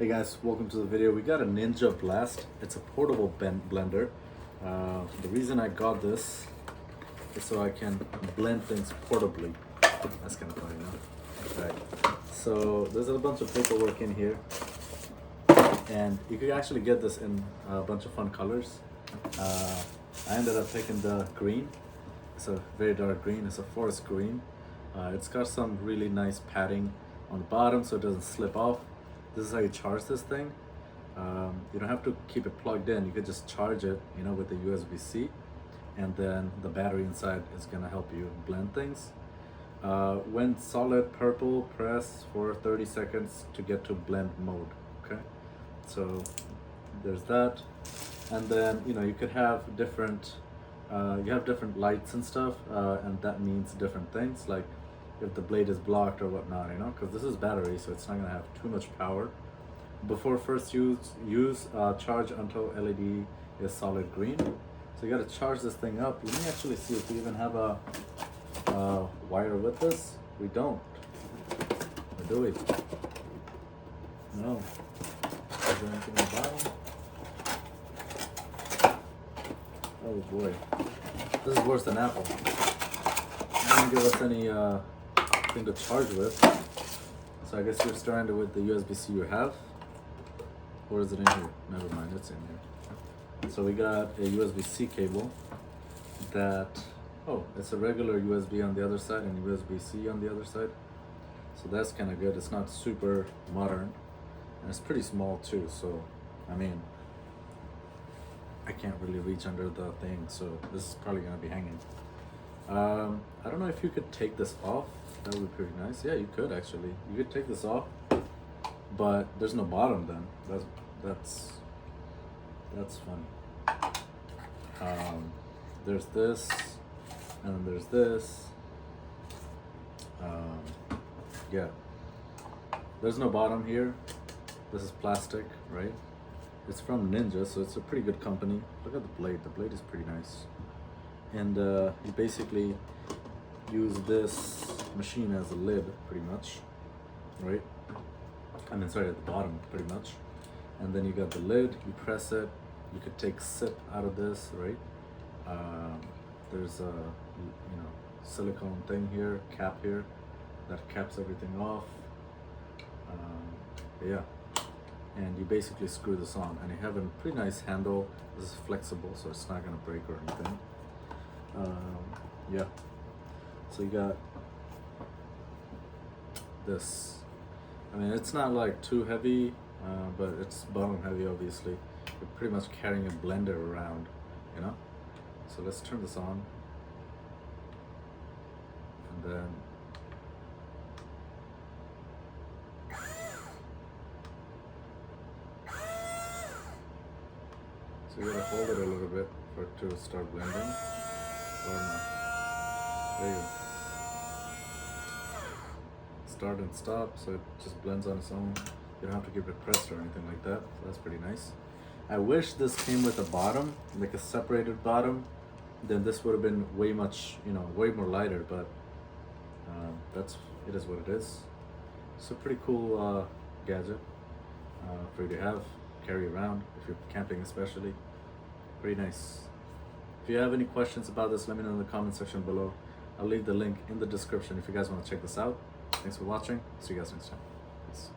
Hey guys, welcome to the video. We got a Ninja Blast. It's a portable blender. The reason I got this is so I can blend things portably. That's kind of funny, no? Right. So there's a bunch of paperwork in here, and you could actually get this in a bunch of fun colors. I ended up picking the green. It's a very dark green. It's a forest green. It's got some really nice padding on the bottom so it doesn't slip off. This is how you charge this thing. You don't have to keep it plugged in. You could just charge it, with the USB-C, and then the battery inside is gonna help you blend things. When solid purple, press for 30 seconds to get to blend mode. Okay, so there's that, and then you could have different. You have different lights and stuff, and that means different things. Like if the blade is blocked or whatnot, because this is battery, so it's not gonna have too much power. Before first use charge until LED is solid green. So you gotta charge this thing up. Let me actually see if we even have a wire with this. We don't. Or do we? No. Is there anything in the bottom? Oh boy. This is worse than Apple. It doesn't give us any thing to charge with. So I guess you're starting with the USB-C you have. Or is it in here? Never mind, it's in here. So we got a USB-C cable that, it's a regular USB on the other side and USB-C on the other side. So that's kind of good. It's not super modern. And it's pretty small too, so I can't really reach under the thing, so this is probably gonna be hanging. I don't know if you could take this off. That would be pretty nice. Yeah, you could actually. You could take this off, but there's no bottom then. That's funny. There's this, and then there's this. Yeah. There's no bottom here. This is plastic, right? It's from Ninja, so it's a pretty good company. Look at the blade. The blade is pretty nice. And you basically use this machine as a lid, pretty much, right? Sorry, at the bottom, pretty much. And then you got the lid. You press it. You could take sip out of this, right? There's a silicone thing here, cap here, that caps everything off. Yeah. And you basically screw this on, and you have a pretty nice handle. This is flexible, so it's not gonna break or anything. Yeah. So you got this. It's not like too heavy, but it's bottom heavy, obviously. You're pretty much carrying a blender around, So let's turn this on, and then. So you gotta hold it a little bit for it to start blending. Or no. There you go. Start and stop, so it just blends on its own. You don't have to keep it pressed or anything like that. So that's pretty nice. I wish this came with a bottom, like a separated bottom. Then this would have been way more lighter. But it is what it is. It's a pretty cool gadget for you to carry around if you're camping, especially. Pretty nice. If you have any questions about this, let me know in the comment section below. I'll leave the link in the description if you guys want to check this out. Thanks for watching. See you guys next time. Peace.